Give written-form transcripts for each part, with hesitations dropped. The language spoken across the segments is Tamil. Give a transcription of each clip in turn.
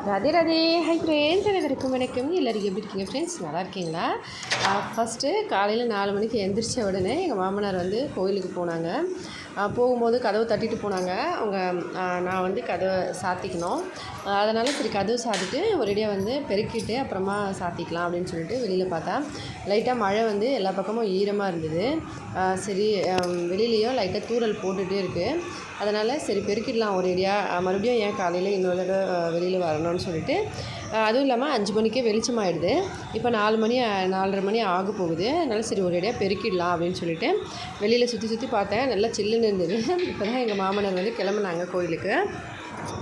ராதே ராதே. ஹை ஃப்ரெண்ட்ஸ், அனைவருக்கும் வணக்கம். எல்லோரும் எப்படி இருக்கீங்க ஃப்ரெண்ட்ஸ்? நல்லா இருக்கீங்களா? ஃபஸ்ட்டு காலையில் 4 மணிக்கு எழுந்திரிச்ச உடனே எங்கள் மாமனார் வந்து கோயிலுக்கு போனாங்க. போகும்போது கதவு தட்டிட்டு போனாங்க. அவங்க நான் வந்து கதவை சாத்திக்கணும். அதனால் சரி கதவு சாத்திட்டு ஒரேடியாக வந்து பெருக்கிட்டு அப்புறமா சாத்திக்கலாம் அப்படின்னு சொல்லிட்டு வெளியில் பார்த்தா லைட்டாக மழை வந்து எல்லா பக்கமும் ஈரமாக இருந்தது. சரி வெளியிலையும் லைட்டாக தூறல் போட்டுகிட்டே இருக்குது. அதனால் சரி பெருக்கிடலாம் ஒரேடியாக, மறுபடியும் ஏன் காலையில் இன்னொரு தடவை வெளியில் வரணும்னு சொல்லிட்டு. அதுவும் இல்லாமல் 5 மணிக்கே வெளிச்சமாகிடுது. இப்போ 4 மணி 4:30 மணி ஆக போகுது. அதனால் சரி ஒரேடியாக பெருக்கிடலாம் அப்படின்னு சொல்லிட்டு வெளியில் சுற்றி பார்த்தேன். நல்லா சில்லுன்னு இருந்தது. இப்போ தான் எங்கள் மாமனார் வந்து கிளம்புனாங்க கோயிலுக்கு.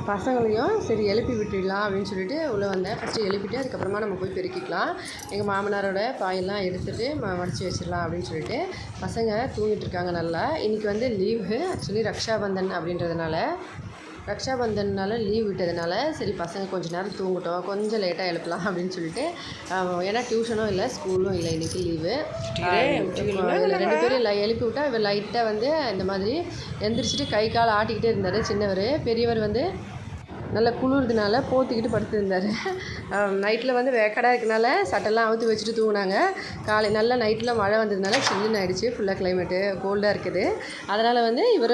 பசங்களையும் சரி எழுப்பி விட்டுடலாம் அப்படின்னு சொல்லிட்டு உள்ளே வந்தேன். ஃபஸ்ட்டு எழுப்பிட்டு அதுக்கப்புறமா நம்ம போய் பெருக்கிக்கலாம். எங்கள் மாமனாரோட பாயெல்லாம் எடுத்துகிட்டு மடித்து வச்சிடலாம் அப்படின்னு சொல்லிட்டு பசங்க தூங்கிட்டு இருக்காங்க நல்லா. இன்றைக்கி வந்து லீவு. ஆக்சுவலி ரக்ஷாபந்தன் அப்படின்றதுனால லீவ் விட்டதுனால சரி பசங்க கொஞ்சம் நேரம் தூங்கட்டும், கொஞ்சம் லேட்டாக எழுப்பலாம் அப்படின்னு சொல்லிட்டு. ஏன்னா டியூஷனும் இல்லை, ஸ்கூலும் இல்லை, இன்றைக்கி லீவு. 2 பேரும் எழுப்பி விட்டால் இவர் லைட்டாக வந்து இந்த மாதிரி எந்திரிச்சிட்டு கை கால் ஆட்டிக்கிட்டே இருந்தார். சின்னவர். பெரியவர் வந்து நல்லா குளிர்றதுனால போத்திக்கிட்டு படுத்துருந்தார். நைட்டில் வந்து வேக்கடாக இருக்கனால சட்டெல்லாம் அவுத்து வச்சுட்டு தூங்கினாங்க. நல்லா நைட்டில் மழை வந்ததுனால சில்லுன்னு ஆகிடுச்சு. ஃபுல்லாக கிளைமேட்டு கோல்டாக இருக்குது. அதனால் வந்து இவர்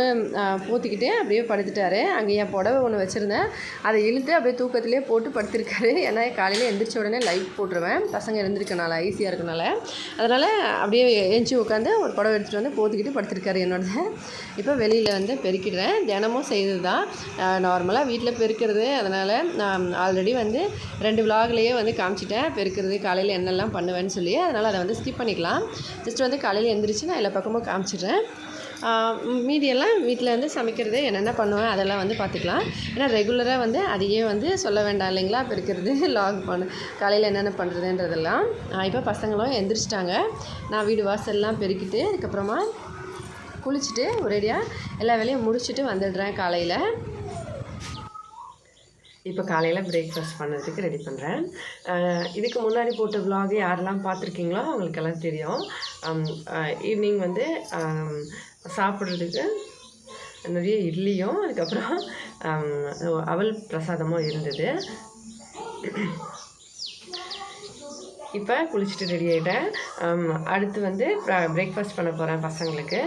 போத்திக்கிட்டு அப்படியே படுத்துட்டார். அங்கே என் புடவை ஒன்று வச்சுருந்தேன், அதை இழுத்து அப்படியே தூக்கத்திலே போட்டு படுத்திருக்காரு. ஏன்னா காலையில் எழுந்திரிச்ச உடனே லைட் போட்டுருவேன், பசங்க எழுந்திருக்கனால ஈஸியாக இருக்கனால. அதனால் அப்படியே எழுந்துச்சி உட்காந்து ஒரு புடவை எடுத்துகிட்டு வந்து போத்திக்கிட்டு படுத்திருக்காரு என்னோடது. இப்போ வெளியில் வந்து பெருக்கிடுறேன். தினமும் செய்கிறது தான். நார்மலாக வீட்டில் பெருக்கிறது. அதனால் நான் ஆல்ரெடி வந்து 2 விலாக்லேயே வந்து காமிச்சிட்டேன் பெருக்கிறது காலையில் என்னெல்லாம் பண்ணுவேன்னு சொல்லி. அதனால் அதை வந்து ஸ்கிப் பண்ணிக்கலாம். ஜஸ்ட் வந்து காலையில் எழுந்திரிச்சு நான் எல்லா பக்கமும் காமிச்சிடுறேன். மீதியெல்லாம் வீட்டில் வந்து சமைக்கிறது என்னென்ன பண்ணுவேன் அதெல்லாம் வந்து பார்த்துக்கலாம். ஏன்னா ரெகுலராக வந்து அதையே வந்து சொல்ல வேண்டாம் இல்லைங்களா, பெருக்கிறது லாக் காலையில் என்னென்ன பண்ணுறதுன்றதெல்லாம். இப்போ பசங்களும் எந்திரிச்சிட்டாங்க. நான் வீடு வாசல்லாம் பெருக்கிட்டு அதுக்கப்புறமா குளிச்சுட்டு ஒரேடியாக எல்லா வேலையும் முடிச்சுட்டு வந்துடுறேன் காலையில். இப்போ காலையில் பிரேக்ஃபாஸ்ட் பண்ணுறதுக்கு ரெடி பண்ணுறேன். இதுக்கு முன்னாடி போட்ட விலாக் யாரெல்லாம் பார்த்துருக்கீங்களோ அவங்களுக்கெல்லாம் தெரியும். ஈவினிங் வந்து சாப்பிட்றதுக்கு நிறைய இட்லியும் அதுக்கப்புறம் அவல் பிரசாதமும் இருந்தது. இப்போ குளிச்சுட்டு ரெடி ஆகிட்டேன். அடுத்து வந்து பிரேக்ஃபாஸ்ட் பண்ண போகிறேன் பசங்களுக்கு.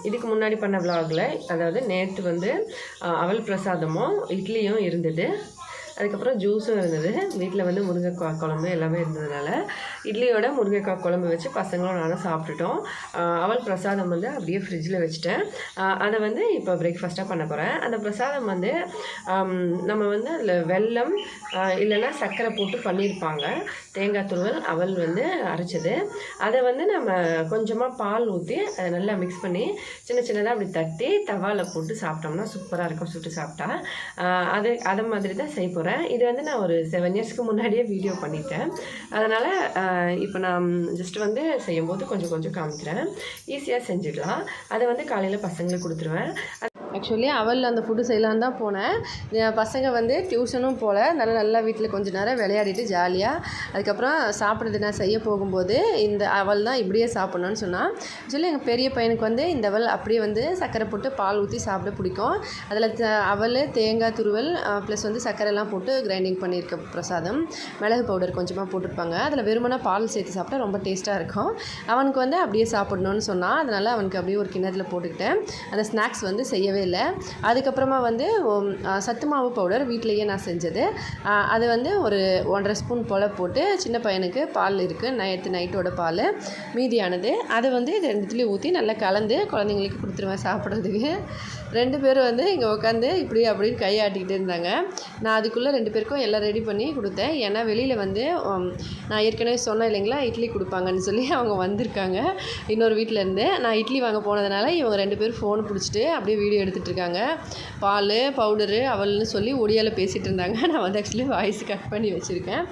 இதுக்கு முன்னாடி பண்ண விலாகில், அதாவது நேற்று வந்து அவல் பிரசாதமும் இட்லியும் இருந்தது. அதுக்கப்புறம் ஜூஸும் இருந்தது. வீட்டில் வந்து முருங்கைக்காய் குழம்பு எல்லாமே இருந்ததுனால இட்லியோட முருங்கைக்காய் குழம்பு வச்சு பசங்களும் நானும் சாப்பிட்டுட்டோம். அவல் பிரசாதம் வந்து அப்படியே ஃப்ரிட்ஜில் வச்சுட்டேன். அதை வந்து இப்போ பிரேக்ஃபாஸ்ட்டாக பண்ண போகிறேன். அந்த பிரசாதம் வந்து நம்ம வந்து அதில் வெல்லம் இல்லைன்னா சர்க்கரை போட்டு பண்ணியிருப்பாங்க. தேங்காய் துருவல் அவல் வந்து அரைச்சது. அதை வந்து நம்ம கொஞ்சமாக பால் ஊற்றி அதை நல்லா மிக்ஸ் பண்ணி சின்னதாக அப்படி தட்டி தவாவில் போட்டு சாப்பிட்டோம்னா சூப்பராக இருக்கும். சுட்டு சாப்பிட்டா அதை மாதிரி தான் செய்ய போகிறேன். இது வந்து நான் ஒரு 7 இயர்ஸ்க்கு முன்னாடியே வீடியோ பண்ணிட்டேன். அதனால் இப்போ நான் ஜஸ்ட் வந்து செய்யும்போது கொஞ்சம் காமிக்கிறேன். ஈஸியாக செஞ்சிடலாம். அதை வந்து காலையில் பசங்களுக்கு கொடுத்துருவேன். ஆக்சுவலி அவல் அந்த ஃபுட்டு செய்யலான்னு தான் போனேன். பசங்க வந்து டியூஷனும் போல் நல்லா வீட்டில் கொஞ்சம் நேரம் விளையாடிட்டு ஜாலியாக அதுக்கப்புறம் சாப்பிட்றது நான் செய்ய போகும்போது இந்த அவல் தான் இப்படியே சாப்பிட்ணுன்னு சொன்னால். ஆக்சுவலி எங்கள் பெரிய பையனுக்கு வந்து இந்த அவல் அப்படியே வந்து சர்க்கரை போட்டு பால் ஊற்றி சாப்பிட பிடிக்கும். அதில் அவல் தேங்காய் துருவல் ப்ளஸ் வந்து சர்க்கரைலாம் போட்டு கிரைண்டிங் பண்ணியிருக்க பிரசாதம், மிளகு பவுடர் கொஞ்சமாக போட்டிருப்பாங்க. அதில் வெறுமனா பால் சேர்த்து சாப்பிட்டா ரொம்ப டேஸ்ட்டாக இருக்கும். அவனுக்கு வந்து அப்படியே சாப்பிட்ணுன்னு சொன்னால் அதனால் அவனுக்கு அப்படியே ஒரு கிண்ணத்தில் போட்டுக்கிட்டேன். அந்த ஸ்நாக்ஸ் வந்து செய்யவே இல்லை. அதுக்கப்புறமா வந்து சத்து மாவு பவுடர் வீட்டிலையே நான் செஞ்சது. அது வந்து ஒரு 1.5 ஸ்பூன் போல் போட்டு சின்ன பையனுக்கு பால் இருக்குது நைட்டோட பால் மீதியானது அதை வந்து இது 2த்துலேயும் ஊற்றி நல்லா கலந்து குழந்தைங்களுக்கு கொடுத்துருவேன் சாப்பிட்றதுக்கு. 2 பேரும் வந்து இங்கே உட்காந்து இப்படி அப்படின்னு கையாட்டிக்கிட்டு இருந்தாங்க. நான் அதுக்குள்ளே 2 பேருக்கும் எல்லாம் ரெடி பண்ணி கொடுத்தேன். ஏன்னா வெளியில் வந்து நான் ஏற்கனவே சொன்னேன் இல்லைங்களா இட்லி கொடுப்பாங்கன்னு சொல்லி அவங்க வந்திருக்காங்க இன்னொரு வீட்டிலேருந்து. நான் இட்லி வாங்க போனதுனால இவங்க 2 பேரும் ஃபோன் பிடிச்சிட்டு அப்படியே வீடியோ எடுத்துகிட்டு இருக்காங்க. பால் பவுடரு அவல்னு சொல்லி ஒடியால் பேசிகிட்டு இருந்தாங்க. நான் வந்து ஆக்சுவலி வாய்ஸ் கட் பண்ணி வச்சுருக்கேன்,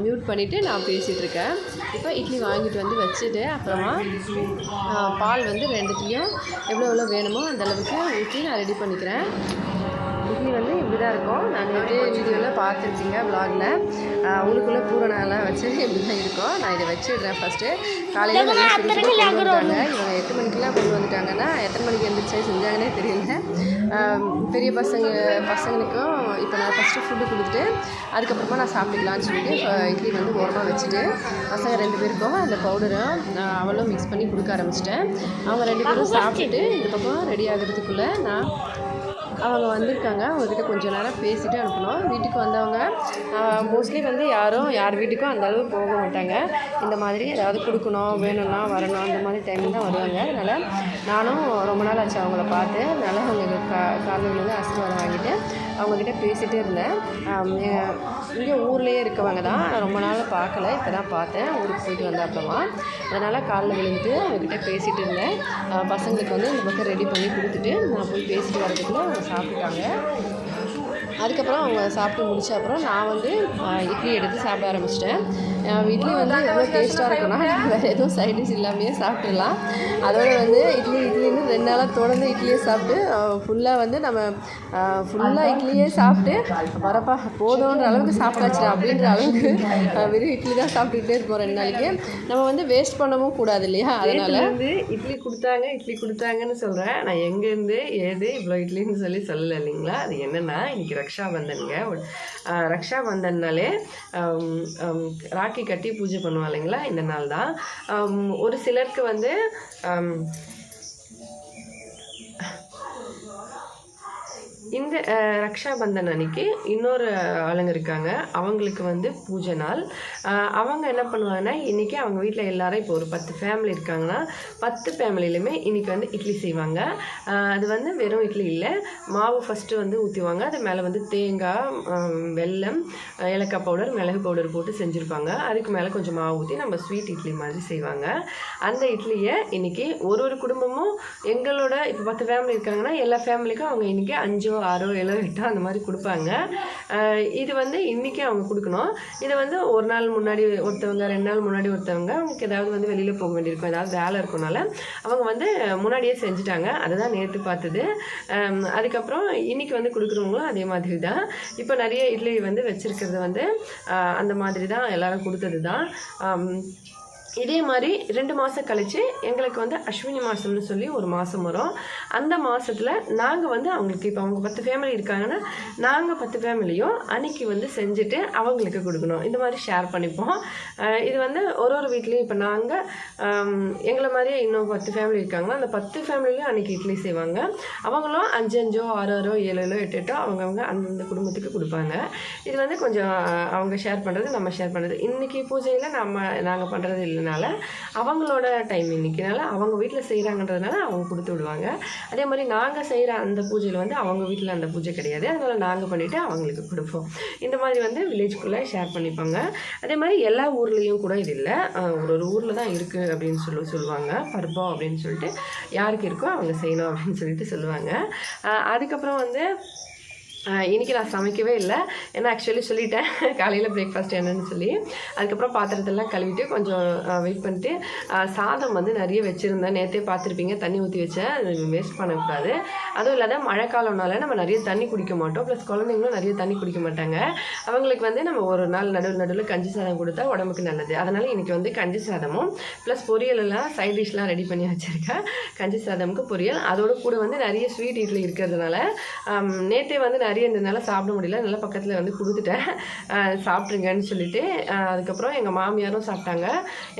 மியூட் பண்ணிவிட்டு நான் பேசிகிட்டு இருக்கேன். இப்போ இட்லி வாங்கிட்டு வந்து வச்சுட்டு அப்புறமா பால் வந்து 2த்துலேயும் எவ்வளோ வேணுமோ அந்தளவுக்கு ஊற்றி நான் ரெடி பண்ணிக்கிறேன். இட்லி வந்து இப்படி தான் இருக்கும். நான் நேற்று வீடியோவில் பார்த்துருக்கீங்க விலாகில். உள்ளுக்குள்ளே பூரணெல்லாம் வச்சு இப்படி தான் இருக்கும். நான் இதை வச்சுடுறேன் ஃபஸ்ட்டு. காலையில் நல்லா சுடு சுட கொண்டு வந்துட்டாங்க. இவங்க 8 மணிக்கெலாம் கொண்டு வந்துட்டாங்கன்னா எத்தனை மணிக்கு எழுந்திரிச்சு செஞ்சாங்கன்னே தெரியல. பெரிய பசங்களுக்கும் இப்போ நான் ஃபஸ்ட்டு ஃபுட்டு கொடுத்துட்டு அதுக்கப்புறமா நான் சாப்பிட்டுக்கலான்னு சொல்லிட்டு இட்லி வந்து ஓரமாக வச்சுட்டு பசங்க 2 பேருக்கும் அந்த பவுடரும் அவளும் மிக்ஸ் பண்ணி கொடுக்க ஆரம்பிச்சிட்டேன். அவங்க 2 பேரும் சாப்பிட்டுட்டு இந்த பக்கம் ரெடி ஆகிறதுக்குள்ளே அவங்க வந்திருக்காங்க. அவங்கக்கிட்ட கொஞ்சம் நேரம் பேசிவிட்டு அனுப்பணும். வீட்டுக்கு வந்தவங்க மோஸ்ட்லி வந்து யார் வீட்டுக்கும் அந்தளவு போக மாட்டாங்க. இந்த மாதிரி ஏதாவது கொடுக்கணும், வேணும்னா வரணும், அந்த மாதிரி டைமில் தான் வருவாங்க. அதனால் நானும் ரொம்ப நாள் ஆச்சு அவங்கள பார்த்து. அதனால் அவங்க காலையில் வந்து ஆசீர்வாதம் வாங்கிட்டு அவங்கக்கிட்ட பேசிகிட்டே இருந்தேன். இங்கே ஊர்லேயே இருக்கவங்க தான். ரொம்ப நாள் பார்க்கல, இப்போ தான் பார்த்தேன் ஊருக்கு போயிட்டு வந்த அப்புறமா. அதனால் காலில் விழுந்துட்டு அவங்கக்கிட்ட பேசிகிட்டு இருந்தேன். பசங்களுக்கு வந்து இந்த பக்கம் ரெடி பண்ணி கொடுத்துட்டு நான் போய் பேசிட்டு வரதுக்குள்ளே அவங்க சாப்பிட்டுட்டாங்க. அதுக்கப்புறம் அவங்க சாப்பிட்டு முடிச்ச அப்புறம் நான் வந்து இட்லி எடுத்து சாப்பிட ஆரம்பிச்சிட்டேன். இட்லி வந்து எவ்வளோ டேஸ்ட்டாக இருக்குன்னா வேறு எதுவும் சைடிஷ் இல்லாமையே சாப்பிட்றலாம். அதோடு வந்து இட்லின்னு 2 நாளாக தொடர்ந்து இட்லியே சாப்பிட்டு ஃபுல்லாக வந்து நம்ம ஃபுல்லாக இட்லியே சாப்பிட்டு வரப்பா போதுன்ற அளவுக்கு சாப்பிட்டாச்சுடா அப்படின்ற அளவுக்கு வெறும் இட்லி தான் சாப்பிட்டுக்கிட்டே இருப்போம் 2 நாளைக்கு. நம்ம வந்து வேஸ்ட் பண்ணவும் கூடாது இல்லையா? அதனால் வந்து இட்லி கொடுத்தாங்கன்னு சொல்கிறேன். நான் எங்கேருந்து ஏது இவ்வளோ இட்லின்னு சொல்லலை இல்லைங்களா? அது என்னென்னா இன்றைக்கி ரக்ஷாபந்தனுங்க. ரக்ஷாபந்தன்னாலே ராக்கி கட்டி பூஜை பண்ணுவாங்க இல்லைங்களா? இந்த நாள் தான். ஒரு சிலருக்கு வந்து இந்த ரக்ஷாபந்தன் அன்னைக்கு இன்னொரு ஆளுங்க இருக்காங்க. அவங்களுக்கு வந்து பூஜை நாள். அவங்க என்ன பண்ணுவாங்கன்னா இன்றைக்கி அவங்க வீட்டில் எல்லோரும் இப்போ ஒரு 10 ஃபேமிலி இருக்காங்கன்னா 10 ஃபேமிலியிலுமே இன்றைக்கி வந்து இட்லி செய்வாங்க. அது வந்து வெறும் இட்லி இல்லை, மாவு ஃபஸ்ட்டு வந்து ஊற்றிவாங்க. அது மேலே வந்து தேங்காய், வெல்லம், ஏலக்காய் பவுடர், மிளகு பவுடர் போட்டு செஞ்சுருப்பாங்க. அதுக்கு மேலே கொஞ்சம் மாவு ஊற்றி நம்ம ஸ்வீட் இட்லி மாதிரி செய்வாங்க. அந்த இட்லியை இன்றைக்கி ஒரு குடும்பமும் எங்களோட இப்போ 10 ஃபேமிலி இருக்காங்கன்னா எல்லா ஃபேமிலிக்கும் அவங்க இன்றைக்கி 5 6 7 8 அந்த மாதிரி கொடுப்பாங்க. இது வந்து இன்றைக்கி அவங்க கொடுக்கணும். இதை வந்து ஒரு நாள் முன்னாடி ஒருத்தவங்க, 2 நாள் முன்னாடி ஒருத்தவங்க, அவங்களுக்கு ஏதாவது வந்து வெளியில் போக வேண்டியிருக்கும், ஏதாவது வேலை இருக்கனால அவங்க வந்து முன்னாடியே செஞ்சுட்டாங்க. அதுதான் நேற்று பார்த்தது. அதுக்கப்புறம் இன்றைக்கி வந்து கொடுக்குறவங்களும் அதே மாதிரி தான். இப்போ நிறைய இட்லி வந்து வச்சுருக்கிறது வந்து அந்த மாதிரி தான் எல்லோரும் கொடுத்தது தான். இதே மாதிரி 2 மாதம் கழித்து எங்களுக்கு வந்து அஸ்வினி மாதம்னு சொல்லி ஒரு மாதம் வரும். அந்த மாதத்தில் நாங்கள் வந்து அவங்களுக்கு இப்போ அவங்க 10 ஃபேமிலி இருக்காங்கன்னா நாங்கள் 10 ஃபேமிலியும் அன்றைக்கி வந்து செஞ்சுட்டு அவங்களுக்கு கொடுக்கணும். இந்த மாதிரி ஷேர் பண்ணிப்போம். இது வந்து ஒரு வீட்லேயும் இப்போ நாங்கள் எங்களை மாதிரியே இன்னும் 10 ஃபேமிலி இருக்காங்கன்னா அந்த 10 ஃபேமிலிலையும் அன்றைக்கி இட்லி செய்வாங்க. அவங்களும் 5 5 6 6 7 7 8 அவங்கவுங்க அந்தந்த குடும்பத்துக்கு கொடுப்பாங்க. இது வந்து கொஞ்சம் அவங்க ஷேர் பண்ணுறது, நம்ம ஷேர் பண்ணுறது. இன்றைக்கி பூஜையில் நாங்கள் பண்ணுறது இல்லை, அவங்களோட டைம் இன்னைக்குனால அவங்க வீட்டில் செய்கிறாங்கன்றதுனால அவங்க கொடுத்து விடுவாங்க. அதே மாதிரி நாங்கள் செய்கிற அந்த பூஜையில் வந்து அவங்க வீட்டில் அந்த பூஜை கிடையாது, அதனால் நாங்கள் பண்ணிவிட்டு அவங்களுக்கு கொடுப்போம். இந்த மாதிரி வந்து வில்லேஜ்குள்ளே ஷேர் பண்ணிப்பாங்க. அதே மாதிரி எல்லா ஊர்லேயும் கூட இது இல்லை, ஒரு ஊரில் தான் இருக்குது அப்படின்னு சொல்லுவாங்க. பர்பம் அப்படின்னு சொல்லிட்டு யாருக்கு இருக்கோ அவங்க செய்யணும் அப்படின்னு சொல்லிட்டு சொல்லுவாங்க. அதுக்கப்புறம் வந்து இன்றைக்கி நான் சமைக்கவே இல்லை, ஏன்னா ஆக்சுவலி சொல்லிட்டேன் காலையில் பிரேக்ஃபாஸ்ட் என்னன்னு சொல்லி. அதுக்கப்புறம் பாத்திரத்தெல்லாம் கழுவிட்டு கொஞ்சம் வெயிட் பண்ணிட்டு சாதம் வந்து நிறைய வச்சுருந்தேன். நேற்றே பார்த்துருப்பீங்க, தண்ணி ஊற்றி வச்சேன். அது வேஸ்ட் பண்ணக்கூடாது. அதுவும் இல்லாத மழைக்காலம்னால நம்ம நிறைய தண்ணி குடிக்க மாட்டோம், ப்ளஸ் குழந்தைங்களும் நிறைய தண்ணி குடிக்க மாட்டாங்க. அவங்களுக்கு வந்து நம்ம ஒரு நாள் நடுவில் கஞ்சி சாதம் கொடுத்தா உடம்புக்கு நல்லது. அதனால் இன்றைக்கி வந்து கஞ்சி சாதமும் ப்ளஸ் பொரியலெல்லாம் சைட் டிஷ்லாம் ரெடி பண்ணி வச்சுருக்கேன். கஞ்சி சாதமுக்கு பொரியல், அதோட கூட வந்து நிறைய ஸ்வீட் இட்லி இருக்கிறதுனால நேற்றே வந்து நிறைய இருந்ததுனால சாப்பிட முடியல, நல்லா பக்கத்தில் வந்து கொடுத்துட்டேன், சாப்பிட்ருங்கன்னு சொல்லிட்டு. அதுக்கப்புறம் எங்கள் மாமியாரும் சாப்பிட்டாங்க.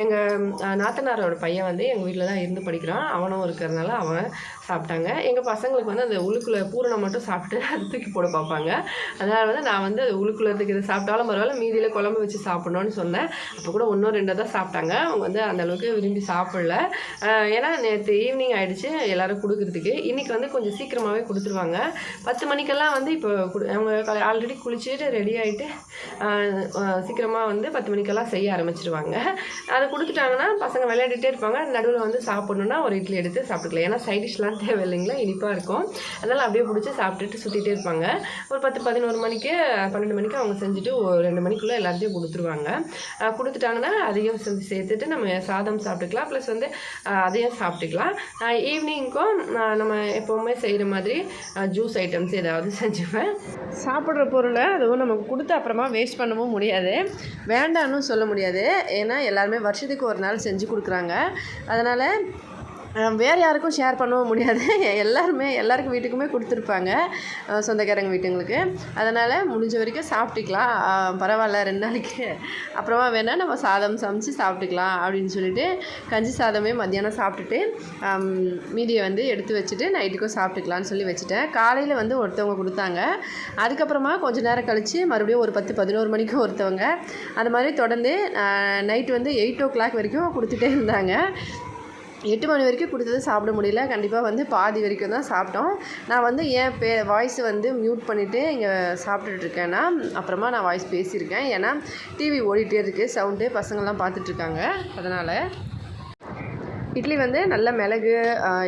எங்கள் நாத்தனாரோட பையன் வந்து எங்கள் வீட்டில் தான் இருந்து படிக்கிறான், அவனும் இருக்கிறதுனால அவன் சாப்பிட்டாங்க. எங்கள் பசங்களுக்கு வந்து அந்த உள்ளுக்குள்ளே பூரணம் மட்டும் சாப்பிட்டு அது தூக்கி போட பார்ப்பாங்க. அதனால் வந்து நான் வந்து அது உள்ளுக்குள்ளே இருக்கிறது சாப்பிட்டாலும் பரவாயில்ல, மீதியில் குழம்பு வச்சு சாப்பிட்ணுன்னு சொன்னேன். அப்போ கூட 1 2 தான் சாப்பிட்டாங்க. அவங்க வந்து அந்தளவுக்கு விரும்பி சாப்பிடல. ஏன்னா நேற்று ஈவினிங் ஆகிடுச்சு எல்லோரும் கொடுக்குறதுக்கு. இன்றைக்கி வந்து கொஞ்சம் சீக்கிரமாகவே கொடுத்துருவாங்க. 10 மணிக்கெல்லாம் வந்து இப்போ அவங்க ஆல்ரெடி குளிச்சுட்டு ரெடி ஆகிட்டு சீக்கிரமாக வந்து 10 மணிக்கெல்லாம் செய்ய ஆரம்பிச்சிடுவாங்க. அதை கொடுத்துட்டாங்கன்னா பசங்க விளையாடிட்டே இருப்பாங்க. நடுவில் வந்து சாப்பிட்ணுன்னா ஒரு இட்லி எடுத்து சாப்பிட்டுக்கலாம், ஏன்னா சைட் டிஷ்லாம் தேவை இல்லைங்களா, இனிப்பாக இருக்கும். அதனால் அப்படியே பிடிச்சி சாப்பிட்டுட்டு சுற்றிட்டே இருப்பாங்க. ஒரு 10 11 மணிக்கு 12 மணிக்கு அவங்க செஞ்சுட்டு ஒரு 2 மணிக்குள்ளே எல்லாத்தையும் கொடுத்துருவாங்க. கொடுத்துட்டாங்கன்னா அதையும் சேர்த்துட்டு நம்ம சாதம் சாப்பிட்டுக்கலாம், ப்ளஸ் வந்து அதையும் சாப்பிட்டுக்கலாம். ஈவினிங்க்கும் நம்ம எப்போவுமே செய்கிற மாதிரி ஜூஸ் ஐட்டம்ஸ் ஏதாவது செஞ்சு வச்சுருவேன். சாப்பிட்ற பொருளை அதுவும் நமக்கு கொடுத்து அப்புறமா வேஸ்ட் பண்ணவும் முடியாது, வேண்டான்னு சொல்ல முடியாது. ஏன்னா எல்லாருமே வருஷத்துக்கு ஒரு நாள் செஞ்சு கொடுக்குறாங்க. அதனால் வேறு யாருக்கும் ஷேர் பண்ணவும் முடியாது. எல்லாருக்கும் வீட்டுக்குமே கொடுத்துருப்பாங்க, சொந்தக்காரங்க வீட்டுங்களுக்கு. அதனால் முடிஞ்ச வரைக்கும் சாப்பிட்டுக்கலாம், பரவாயில்ல 2 நாளைக்கு அப்புறமா வேணால் நம்ம சாதம் சமைச்சு சாப்பிட்டுக்கலாம் அப்படின்னு சொல்லிட்டு கஞ்சி சாதமே மத்தியானம் சாப்பிட்டுட்டு மீதியை வந்து எடுத்து வச்சுட்டு நைட்டுக்கும் சாப்பிட்டுக்கலான்னு சொல்லி வச்சுட்டேன். காலையில் வந்து ஒருத்தவங்க கொடுத்தாங்க. அதுக்கப்புறமா கொஞ்சம் நேரம் கழித்து மறுபடியும் ஒரு 10-11 மணிக்கு ஒருத்தவங்க, அந்த மாதிரி தொடர்ந்து நைட்டு வந்து 8 o'clock வரைக்கும் கொடுத்துட்டே இருந்தாங்க. 8 மணி வரைக்கும் கொடுத்தது சாப்பிட முடியல. கண்டிப்பாக வந்து பாதி வரைக்கும் தான் சாப்பிட்டோம். நான் வந்து ஏன் வாய்ஸ் வந்து மியூட் பண்ணிவிட்டு இங்கே சாப்பிட்டுட்ருக்கேன்னா, அப்புறமா நான் வாய்ஸ் பேசியிருக்கேன். ஏன்னா டிவி ஓடிட்டே இருக்குது, சவுண்டு, பசங்கள்லாம் பார்த்துட்ருக்காங்க. அதனால் இட்லி வந்து நல்ல மிளகு,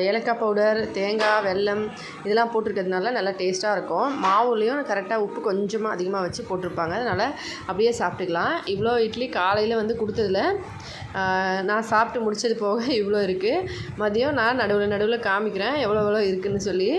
ஏலக்காய் பவுடர், தேங்காய், வெல்லம் இதெல்லாம் போட்டிருக்கிறதுனால நல்லா டேஸ்ட்டாக இருக்கும். மாவுலேயும் கரெக்டாக உப்பு கொஞ்சமாக அதிகமாக வச்சு போட்டிருப்பாங்க. அதனால் அப்படியே சாப்பிட்டுக்கலாம். இவ்வளோ இட்லி காலையில் வந்து கொடுத்ததில் நான் சாப்பிட்டு முடித்தது போக இவ்வளோ இருக்குது. மதியம் நான் நடுவில் காமிக்கிறேன் எவ்வளோ இருக்குதுன்னு சொல்லி.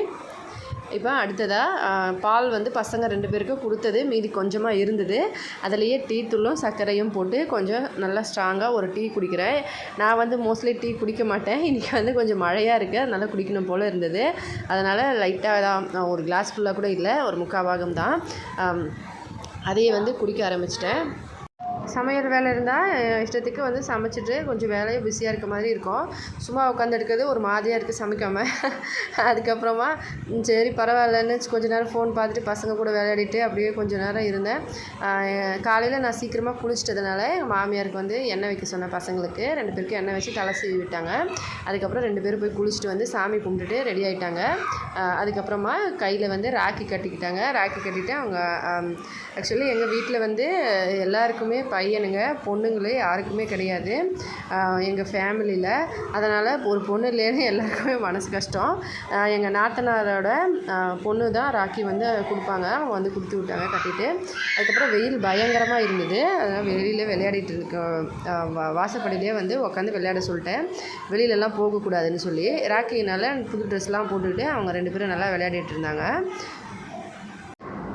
இப்போ அடுத்ததாக பால் வந்து பசங்க 2 பேருக்கும் கொடுத்தது மீதி கொஞ்சமாக இருந்தது. அதிலையே டீ தூளும் சர்க்கரையும் போட்டு கொஞ்சம் நல்லா ஸ்ட்ராங்காக ஒரு டீ குடிக்கிறேன். நான் வந்து மோஸ்ட்லி டீ குடிக்க மாட்டேன். இன்றைக்கி வந்து கொஞ்சம் மழையாக இருக்குது, அதனால் குடிக்கணும் போல் இருந்தது. அதனால் லைட்டாக தான், ஒரு கிளாஸ் ஃபுல்லாக கூட இல்லை, ஒரு 3/4 பாகம் தான். அதையே வந்து குடிக்க ஆரம்பிச்சிட்டேன். சமையல் வேலை இருந்தால் இஷ்டத்துக்கு வந்து சமைச்சிட்டு கொஞ்சம் வேலையை பிஸியாக இருக்க மாதிரி இருக்கும். சும்மா உட்காந்து எடுக்கிறது ஒரு மாதிரியாக இருக்குது சமைக்காமல். அதுக்கப்புறமா சரி பரவாயில்லன்னு கொஞ்சம் நேரம் ஃபோன் பார்த்துட்டு பசங்க கூட விளையாடிட்டு அப்படியே கொஞ்சம் நேரம் இருந்தேன். காலையில் நான் சீக்கிரமாக குளிச்சிட்டதுனால எங்கள் மாமியாருக்கு வந்து எண்ணெய் வைக்க சொன்னேன். பசங்களுக்கு 2 பேருக்கும் எண்ணெய் வச்சு தலை சீவி விட்டாங்க. அதுக்கப்புறம் 2 பேரும் போய் குளிச்சுட்டு வந்து சாமி கும்பிட்டுட்டு ரெடி ஆகிட்டாங்க. அதுக்கப்புறமா கையில் வந்து ராக்கி கட்டிக்கிட்டாங்க. ராக்கி கட்டிட்டு அவங்க ஆக்சுவலி எங்கள் வீட்டில் வந்து எல்லாருக்குமே பையனுங்க, பொண்ணுங்களே யாருக்குமே கிடையாது எங்கள் ஃபேமிலியில். அதனால் ஒரு பொண்ணு இல்லைன்னு எல்லாருக்குமே மனசு கஷ்டம். எங்கள் நாத்தனாரோட பொண்ணு தான் ராக்கி வந்து கொடுப்பாங்க. அவங்க வந்து கொடுத்து விட்டாங்க கட்டிட்டு. அதுக்கப்புறம் வெயில் பயங்கரமாக இருந்தது. அதனால் வெளியில் விளையாடிட்டு வாசப்படியிலே வந்து உட்காந்து விளையாட சொல்லிட்டேன். வெளியிலலாம் போகக்கூடாதுன்னு சொல்லி. ராக்கினால் புது ட்ரெஸ்லாம் போட்டுக்கிட்டு அவங்க 2 பேரும் நல்லா விளையாடிட்டு இருந்தாங்க.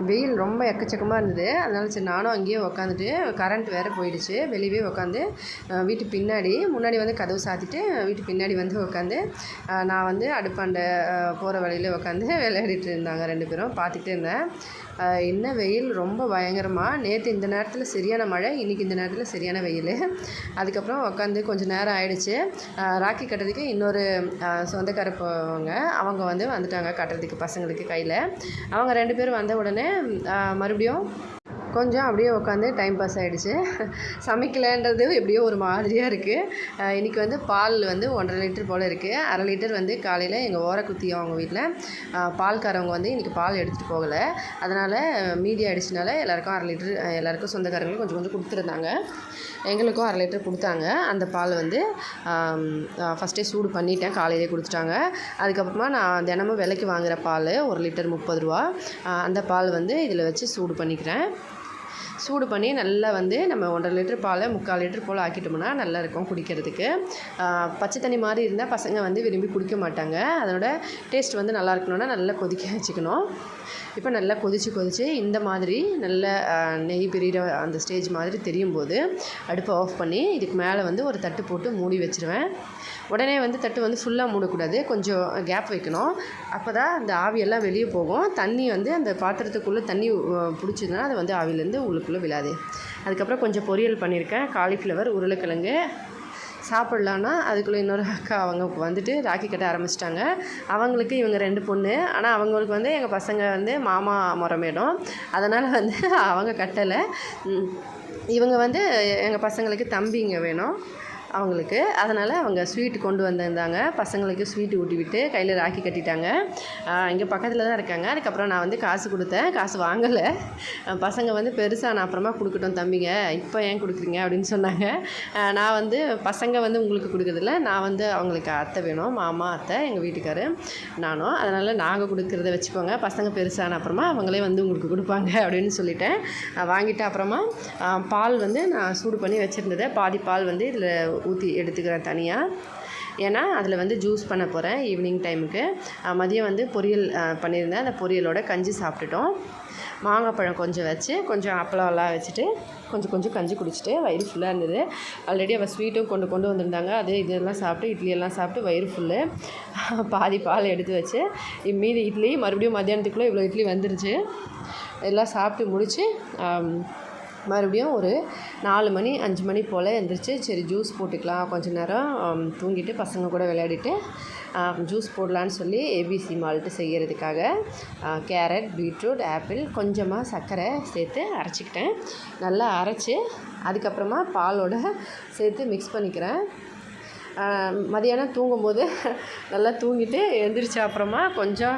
வெயில் ரொம்ப எக்கச்சக்கமாக இருந்தது. அதனால் சரி நானும் அங்கேயே உக்காந்துட்டு, கரண்ட் வேறு போயிடுச்சு. வெளியே உட்காந்து வீட்டு முன்னாடி வந்து கதவு சாத்திட்டு வீட்டு பின்னாடி வந்து உட்காந்து நான் வந்து அடுப்பாண்ட போகிற வழியில் உட்காந்து விளையாடிட்டு இருந்தாங்க 2 பேரும். பார்த்துக்கிட்டே இருந்தேன். என்ன வெயில் ரொம்ப பயங்கரமாக. நேற்று இந்த நேரத்தில் சரியான மழை, இன்றைக்கி இந்த நேரத்தில் சரியான வெயில். அதுக்கப்புறம் உட்காந்து கொஞ்சம் நேரம் ஆகிடுச்சு. ராக்கி கட்டுறதுக்கு இன்னொரு சொந்தக்கார போவாங்க, அவங்க வந்துட்டாங்க கட்டுறதுக்கு பசங்களுக்கு கையில். அவங்க 2 பேரும் வந்த உடனே மறுபடியும் கொஞ்சம் அப்படியே உட்காந்து டைம் பாஸ் ஆகிடுச்சு. சமைக்கலைன்றது எப்படியோ ஒரு மாதிரியாக இருக்குது. இன்றைக்கி வந்து பால் வந்து 1.5 லிட்டர் போல் இருக்குது. 1/2 லிட்டர் வந்து காலையில் எங்கள் ஓரக்குத்தி அவங்க வீட்டில் பால்காரவங்க வந்து இன்றைக்கி பால் எடுத்துகிட்டு போகலை. அதனால் மீதி ஆகிடுச்சினால எல்லாேருக்கும் 1/2 லிட்டர், எல்லாேருக்கும் சொந்தக்காரங்களும் கொஞ்சம் கொஞ்சம் கொடுத்துருந்தாங்க. எங்களுக்கும் 1/2 லிட்டர் கொடுத்தாங்க. அந்த பால் வந்து ஃபஸ்ட்டே சூடு பண்ணிட்டேன், காலையிலே கொடுத்துட்டாங்க. அதுக்கப்புறமா நான் தினமும் விலைக்கு வாங்குகிற பால் 1 லிட்டர் 30 ரூபா, அந்த பால் வந்து இதில் வச்சு சூடு பண்ணிக்கிறேன். சூடு பண்ணி நல்லா வந்து நம்ம 1.5 லிட்டர் பாலை 3/4 லிட்டர் போல் ஆக்கிட்டோம்னா நல்லாயிருக்கும் குடிக்கிறதுக்கு. பச்சை தண்ணி மாதிரி இருந்தால் பசங்க வந்து விரும்பி குடிக்க மாட்டாங்க. அதோட டேஸ்ட் வந்து நல்லா இருக்கணும்னா நல்லா கொதிக்க வச்சுக்கணும். இப்போ நல்லா கொதித்து இந்த மாதிரி நல்ல நெய் பிரிகிற அந்த ஸ்டேஜ் மாதிரி தெரியும் போது அடுப்பை ஆஃப் பண்ணி இதுக்கு மேலே வந்து ஒரு தட்டு போட்டு மூடி வச்சுருவேன். உடனே வந்து தட்டு வந்து ஃபுல்லாக மூடக்கூடாது, கொஞ்சம் கேப் வைக்கணும். அப்போ தான் அந்த ஆவியெல்லாம் வெளியே போகும். தண்ணி வந்து அந்த பாத்திரத்துக்குள்ளே தண்ணி பிடிச்சதுன்னா அது வந்து ஆவிலேருந்து உள்ளுக்குள்ளே விழாது. அதுக்கப்புறம் கொஞ்சம் பொரியல் பண்ணியிருக்கேன், காலிஃப்ளவர், உருளைக்கிழங்கு. சாப்பிட்லான்னா அதுக்குள்ளே இன்னொரு அக்கா அவங்க வந்துட்டு ராக்கி கட்ட ஆரம்பிச்சிட்டாங்க. அவங்களுக்கு இவங்க 2 பொண்ணு, ஆனால் அவங்களுக்கு வந்து எங்கள் பசங்க வந்து மாமா முறமேடும், அதனால் வந்து அவங்க கட்டலை. இவங்க வந்து எங்கள் பசங்களுக்கு தம்பிங்க வேணும் அவங்களுக்கு, அதனால் அவங்க ஸ்வீட்டு கொண்டு வந்திருந்தாங்க. பசங்களுக்கு ஸ்வீட்டு ஊட்டி விட்டு கையில் ராக்கி கட்டிட்டாங்க. இங்கே பக்கத்தில் தான் இருக்காங்க. அதுக்கப்புறம் நான் வந்து காசு கொடுத்தேன், காசு வாங்கலை. பசங்க வந்து பெருசாக நான் அப்புறமா கொடுக்கட்டும் தம்பிங்க, இப்போ ஏன் கொடுக்குறீங்க அப்படின்னு சொன்னாங்க. நான் வந்து பசங்க வந்து உங்களுக்கு கொடுக்குறதில்ல, நான் வந்து அவங்களுக்கு அத்தை வேணும், மாமா அத்தை எங்கள் வீட்டுக்காரு நானும், அதனால் நாங்கள் கொடுக்குறத வச்சுக்கோங்க, பசங்க பெருசான அப்புறமா அவங்களே வந்து உங்களுக்கு கொடுப்பாங்க அப்படின்னு சொல்லிட்டேன். வாங்கிட்டு அப்புறமா பால் வந்து நான் சூடு பண்ணி வச்சுருந்ததை பாதி பால் வந்து இதில் ஊற்றி எடுத்துக்கிறேன் தனியாக. ஏன்னா அதில் வந்து ஜூஸ் பண்ண போகிறேன் ஈவினிங் டைமுக்கு. மதியம் வந்து பொரியல் பண்ணியிருந்தேன். அந்த பொரியலோட கஞ்சி சாப்பிட்டுட்டோம். மாங்காய் பழம் கொஞ்சம் வச்சு கொஞ்சம் அப்பளம்லாம் வச்சுட்டு கொஞ்சம் கஞ்சி குடிச்சிட்டு வயிறு ஃபுல்லாக இருந்தது. ஆல்ரெடி அவள் ஸ்வீட்டும் கொண்டு வந்திருந்தாங்க. அது இதெல்லாம் சாப்பிட்டு இட்லியெல்லாம் சாப்பிட்டு வயிறு ஃபுல்லு. பாதி பால் எடுத்து வச்சு மீதி இட்லி மறுபடியும் மத்தியானத்துக்குள்ளே இவ்வளோ இட்லி வந்துருச்சு. எல்லாம் சாப்பிட்டு முடித்து மறுபடியும் ஒரு 4 மணி 5 மணி போல் எழுந்திரிச்சு சரி ஜூஸ் போட்டுக்கலாம், கொஞ்சம் நேரம் தூங்கிட்டு பசங்க கூட விளையாடிட்டு ஜூஸ் போடலான்னு சொல்லி ஏபிசி மால்ட்டு செய்கிறதுக்காக கேரட், பீட்ரூட், ஆப்பிள், கொஞ்சமாக சர்க்கரை சேர்த்து அரைச்சிக்கிட்டேன். நல்லா அரைச்சி அதுக்கப்புறமா பாலோடு சேர்த்து மிக்ஸ் பண்ணிக்கிறேன். மதியானம் தூங்கும்போது நல்லா தூங்கிட்டு எழுந்திரிச்ச அப்புறமா கொஞ்சம்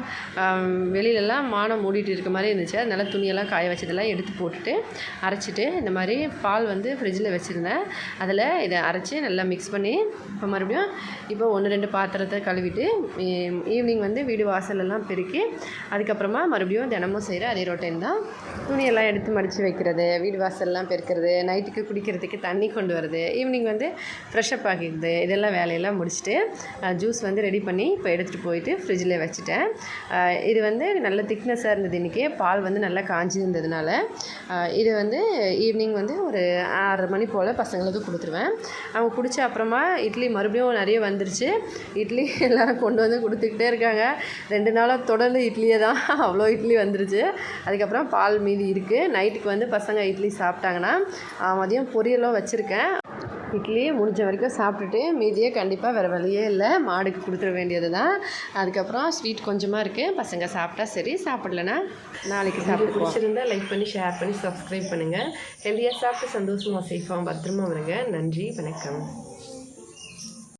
வெளியிலலாம் மானம் மூடிட்டு இருக்க மாதிரி இருந்துச்சு. அதனால துணியெல்லாம் காய வச்சதெல்லாம் எடுத்து போட்டுட்டு அரைச்சிட்டு இந்த மாதிரி பால் வந்து ஃப்ரிட்ஜில் வச்சுருந்தேன். அதில் இதை அரைச்சி நல்லா மிக்ஸ் பண்ணி இப்போ 1-2 பாத்திரத்தை கழுவிட்டு ஈவினிங் வந்து வீடு வாசலெல்லாம் பெருக்கி அதுக்கப்புறமா மறுபடியும் தினமும் செய்கிற அதே ரொட்டீன் தான். துணியெல்லாம் எடுத்து மடித்து வைக்கிறது, வீடு வாசல்லாம் பெருக்கிறது, நைட்டுக்கு குடிக்கிறதுக்கு தண்ணி கொண்டு வரது, ஈவினிங் வந்து ஃப்ரெஷ்அப் ஆகிக்கிறது, இதெல்லாம் வேலையெல்லாம் முடிச்சுட்டு ஜூஸ் வந்து ரெடி பண்ணி இப்போ எடுத்துகிட்டு போயிட்டு ஃப்ரிட்ஜில் வச்சுட்டேன். இது வந்து நல்ல திக்னஸாக இருந்தது. இன்றைக்கி பால் வந்து நல்லா காஞ்சி இருந்ததுனால இது வந்து ஈவினிங் வந்து ஒரு 6 மணி போல் பசங்களுக்கு கொடுத்துருவேன். அவங்க குடித்த அப்புறமா இட்லி மறுபடியும் நிறைய வந்துருச்சு. இட்லி எல்லோரும் கொண்டு வந்து கொடுத்துக்கிட்டே இருக்காங்க. 2 நாளாக தொடர்ந்து இட்லியே தான், அவ்வளோ இட்லி வந்துருச்சு. அதுக்கப்புறம் பால் மீதி இருக்குது. நைட்டுக்கு வந்து பசங்க இட்லி சாப்பிட்டாங்கன்னா மதியம் பொரியலும் வச்சுருக்கேன். இட்லியே முடிஞ்ச வரைக்கும் சாப்பிட்டுட்டு மீதியே கண்டிப்பாக வேறு வழியே இல்லை, மாடுக்கு கொடுத்துட வேண்டியது தான். அதுக்கப்புறம் ஸ்வீட் கொஞ்சமாக இருக்குது. பசங்க சாப்பிட்டா சரி, சாப்பிட்லன்னா நாளைக்கு சாப்பிட்டு பிடிச்சிருந்தா லைக் பண்ணி ஷேர் பண்ணி சப்ஸ்கிரைப் பண்ணுங்கள். ஹெல்தியாக சாப்பிட்டு சந்தோஷமாக சேஃபாக பத்திரமா வருங்க. நன்றி, வணக்கம்.